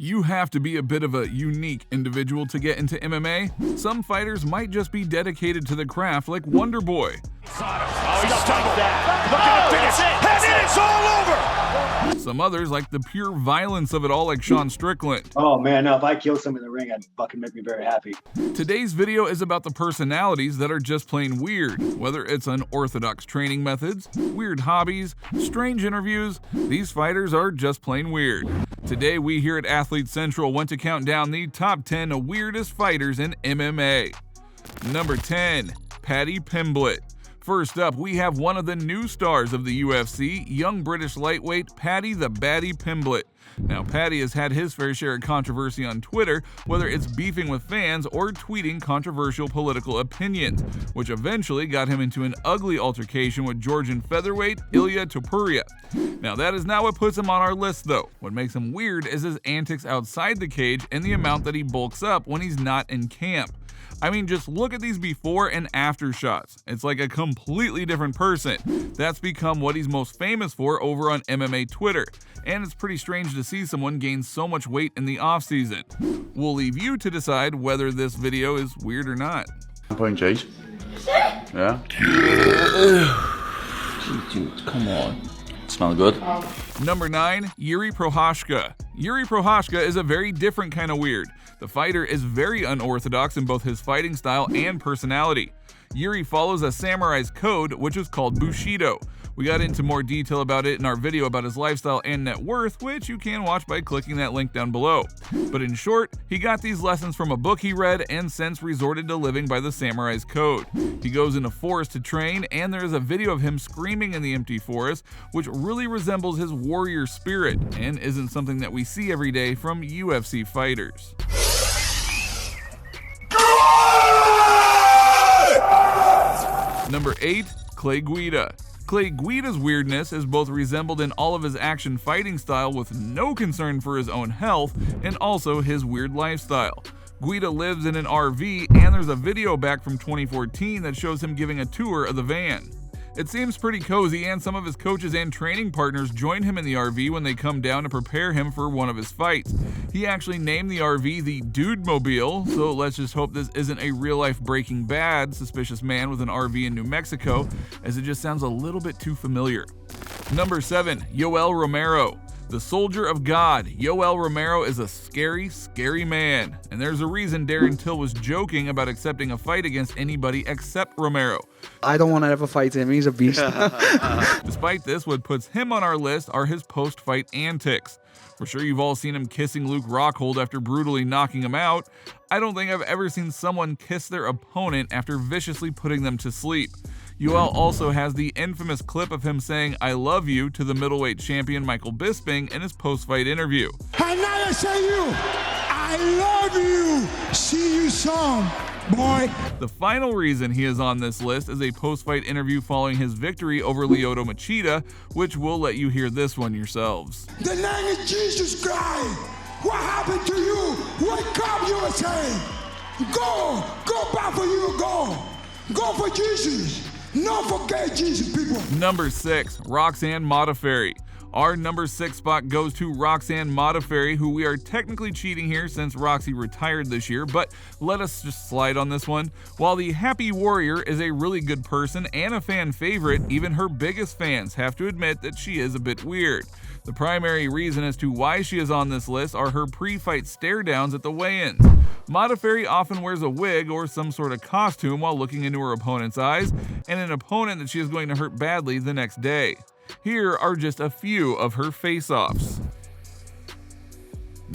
You have to be a bit of a unique individual to get into MMA. Some fighters might just be dedicated to the craft like Wonder Boy. Oh, he stumbled. Look at the finish. And it's all over. Some others like the pure violence of it all like Sean Strickland. Oh man, no, if I kill someone in the ring, I'd fucking make me very happy. Today's video is about the personalities that are just plain weird. Whether it's unorthodox training methods, weird hobbies, strange interviews, these fighters are just plain weird. Today we here at Athlete Central want to count down the top 10 weirdest fighters in MMA. Number 10, Paddy Pimblett. First up, we have one of the new stars of the UFC, young British lightweight Paddy the Baddy Pimblett. Now, Paddy has had his fair share of controversy on Twitter, whether it's beefing with fans or tweeting controversial political opinions, which eventually got him into an ugly altercation with Georgian featherweight Ilia Topuria. Now, that is not what puts him on our list, though. What makes him weird is his antics outside the cage and the amount that he bulks up when he's not in camp. I mean, just look at these before and after shots. It's like a completely different person. That's become what he's most famous for over on MMA Twitter. And it's pretty strange to see someone gain so much weight in the offseason. We'll leave you to decide whether this video is weird or not. I'm putting cheese. Yeah? Dude, come on. Smell good. Number 9, Jiri Prochazka. Jiri Prochazka is a very different kind of weird. The fighter is very unorthodox in both his fighting style and personality. Jiri follows a samurai's code, which is called Bushido. We got into more detail about it in our video about his lifestyle and net worth, which you can watch by clicking that link down below. But in short, he got these lessons from a book he read and since resorted to living by the samurai's code. He goes in a forest to train, and there is a video of him screaming in the empty forest, which really resembles his warrior spirit and isn't something that we see every day from UFC fighters. Number 8, Clay Guida. Clay Guida's weirdness is both resembled in all of his action fighting style with no concern for his own health and also his weird lifestyle. Guida lives in an RV, and there's a video back from 2014 that shows him giving a tour of the van. It seems pretty cozy, and some of his coaches and training partners join him in the RV when they come down to prepare him for one of his fights. He actually named the RV the Dude Mobile, so let's just hope this isn't a real-life Breaking Bad suspicious man with an RV in New Mexico, as it just sounds a little bit too familiar. Number 7, Yoel Romero. The soldier of God, Yoel Romero is a scary, scary man. And there's a reason Darren Till was joking about accepting a fight against anybody except Romero. I don't want to ever fight him, he's a beast. Despite this, what puts him on our list are his post-fight antics. For sure you've all seen him kissing Luke Rockhold after brutally knocking him out. I don't think I've ever seen someone kiss their opponent after viciously putting them to sleep. Yoel also has the infamous clip of him saying "I love you" to the middleweight champion Michael Bisping in his post-fight interview. And now I say you, I love you. See you soon, boy. The final reason he is on this list is a post-fight interview following his victory over Lyoto Machida, which we'll let you hear this one yourselves. The name is Jesus Christ. What happened to you? Wake up, USA. Go back for you, go for Jesus. Not forget Jesus, people. Number 6, Roxanne Modafferi. Our number 6 spot goes to Roxanne Modafferi, who we are technically cheating here since Roxy retired this year, but let us just slide on this one. While the Happy Warrior is a really good person and a fan favorite, even her biggest fans have to admit that she is a bit weird. The primary reason as to why she is on this list are her pre-fight stare-downs at the weigh-ins. Modafferi often wears a wig or some sort of costume while looking into her opponent's eyes, and an opponent that she is going to hurt badly the next day. Here are just a few of her face-offs.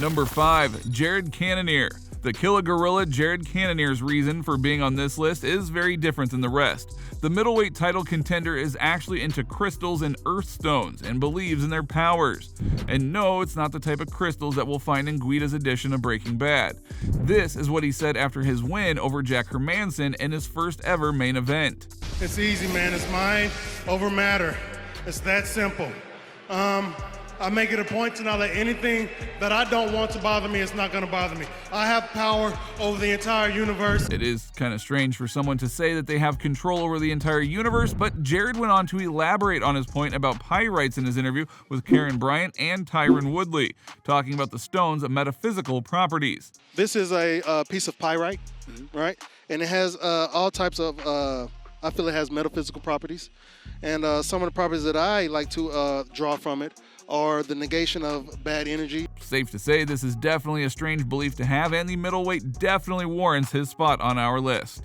Number 5, Jared Cannonier. The Killa Gorilla Jared Cannonier's reason for being on this list is very different than the rest. The middleweight title contender is actually into crystals and earth stones and believes in their powers. And no, it's not the type of crystals that we'll find in Guida's edition of Breaking Bad. This is what he said after his win over Jack Hermanson in his first ever main event. It's easy, man. It's mind over matter. It's that simple. I make it a point to not let anything that I don't want to bother me, it's not going to bother me. I have power over the entire universe. It is kind of strange for someone to say that they have control over the entire universe, but Jared went on to elaborate on his point about pyrites in his interview with Karen Bryant and Tyron Woodley, talking about the stone's metaphysical properties. This is a piece of pyrite, right? And it has all types of, I feel it has metaphysical properties. And some of the properties that I like to draw from it are the negation of bad energy. Safe to say this is definitely a strange belief to have, and the middleweight definitely warrants his spot on our list.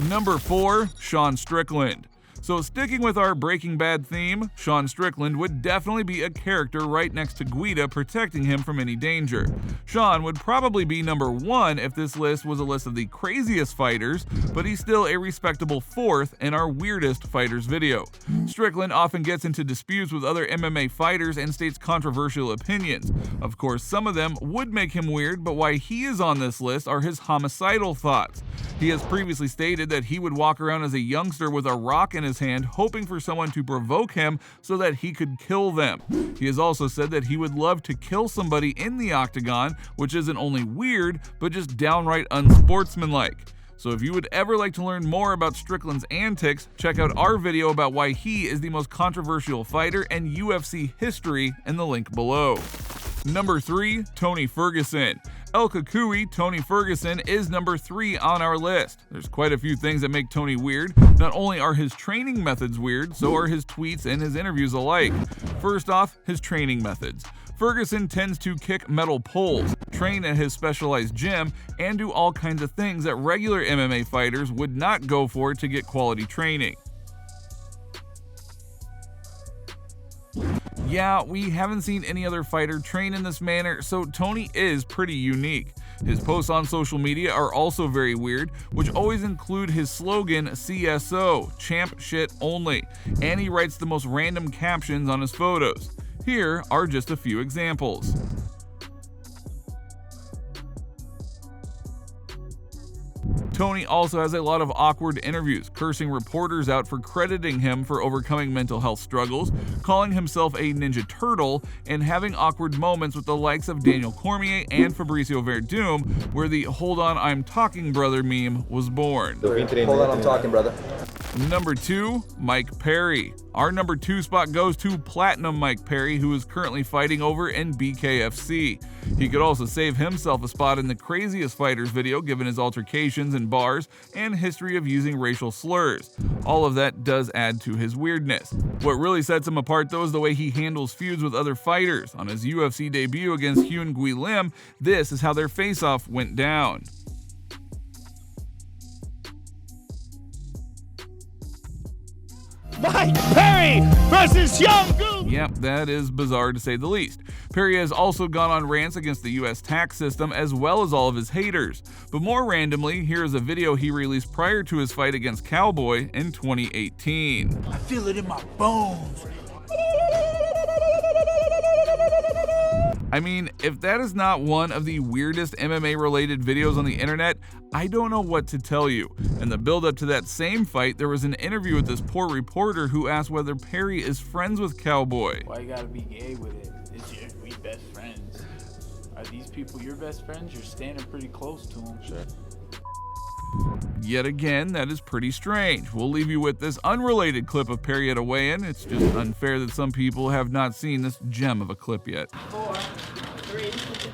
Number 4, Sean Strickland. So sticking with our Breaking Bad theme, Sean Strickland would definitely be a character right next to Guida, protecting him from any danger. Sean would probably be number 1 if this list was a list of the craziest fighters, but he's still a respectable 4th in our Weirdest Fighters video. Strickland often gets into disputes with other MMA fighters and states controversial opinions. Of course, some of them would make him weird, but why he is on this list are his homicidal thoughts. He has previously stated that he would walk around as a youngster with a rock in his hand, hoping for someone to provoke him so that he could kill them. He has also said that he would love to kill somebody in the octagon, which isn't only weird, but just downright unsportsmanlike. So if you would ever like to learn more about Strickland's antics, check out our video about why he is the most controversial fighter in UFC history in the link below. Number 3, Tony Ferguson. El Kukui, Tony Ferguson, is number 3 on our list. There's quite a few things that make Tony weird. Not only are his training methods weird, so are his tweets and his interviews alike. First off, his training methods. Ferguson tends to kick metal poles, train at his specialized gym, and do all kinds of things that regular MMA fighters would not go for to get quality training. Yeah, we haven't seen any other fighter train in this manner, so Tony is pretty unique. His posts on social media are also very weird, which always include his slogan, CSO, champ shit only, and he writes the most random captions on his photos. Here are just a few examples. Tony also has a lot of awkward interviews, cursing reporters out for crediting him for overcoming mental health struggles, calling himself a Ninja Turtle, and having awkward moments with the likes of Daniel Cormier and Fabricio Verdum, where the "Hold on, I'm talking brother" meme was born. Hold on, I'm talking brother. Number 2, Mike Perry. Our number 2 spot goes to Platinum Mike Perry, who is currently fighting over in BKFC. He could also save himself a spot in the Craziest Fighters video, given his altercations in bars and history of using racial slurs. All of that does add to his weirdness. What really sets him apart, though, is the way he handles feuds with other fighters. On his UFC debut against Hyun Gui Lim, this is how their face-off went down. Mike Perry versus Young Goose. Yep, that is bizarre to say the least. Perry has also gone on rants against the US tax system as well as all of his haters. But more randomly, here is a video he released prior to his fight against Cowboy in 2018. I feel it in my bones. I mean, if that is not one of the weirdest MMA related videos on the internet, I don't know what to tell you. In the build up to that same fight, there was an interview with this poor reporter who asked whether Perry is friends with Cowboy. Why you gotta be gay with it? We best friends. Are these people your best friends? You're standing pretty close to them. Sure. Yet again, that is pretty strange. We'll leave you with this unrelated clip of Perry at a weigh-in. It's just unfair that some people have not seen this gem of a clip yet. 4, 3, 2,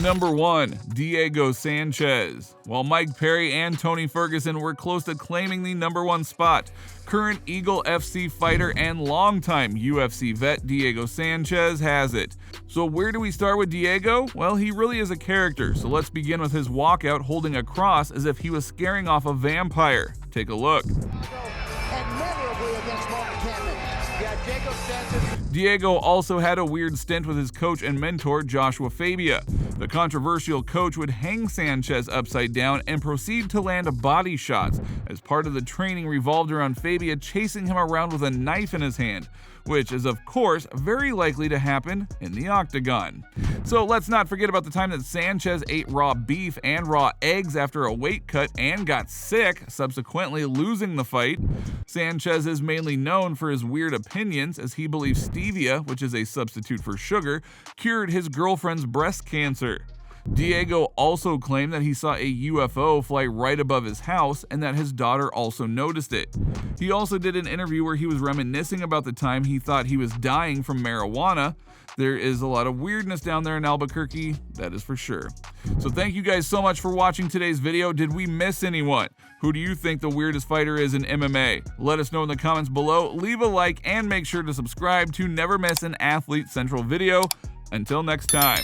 Number 1, Diego Sanchez. While Mike Perry and Tony Ferguson were close to claiming the number 1 spot, current Eagle FC fighter and longtime UFC vet Diego Sanchez has it. So where do we start with Diego? Well, he really is a character, so let's begin with his walkout holding a cross as if he was scaring off a vampire. Take a look. Diego also had a weird stint with his coach and mentor, Joshua Fabia. The controversial coach would hang Sanchez upside down and proceed to land body shots, as part of the training revolved around Fabia chasing him around with a knife in his hand, which is of course very likely to happen in the octagon. So let's not forget about the time that Sanchez ate raw beef and raw eggs after a weight cut and got sick, subsequently losing the fight. Sanchez is mainly known for his weird opinions, as he believes stevia, which is a substitute for sugar, cured his girlfriend's breast cancer. Diego also claimed that he saw a UFO fly right above his house and that his daughter also noticed it. He also did an interview where he was reminiscing about the time he thought he was dying from marijuana. There is a lot of weirdness down there in Albuquerque, that is for sure. So thank you guys so much for watching today's video. Did we miss anyone? Who do you think the weirdest fighter is in MMA? Let us know in the comments below, leave a like, and make sure to subscribe to never miss an Athlete Central video. Until next time.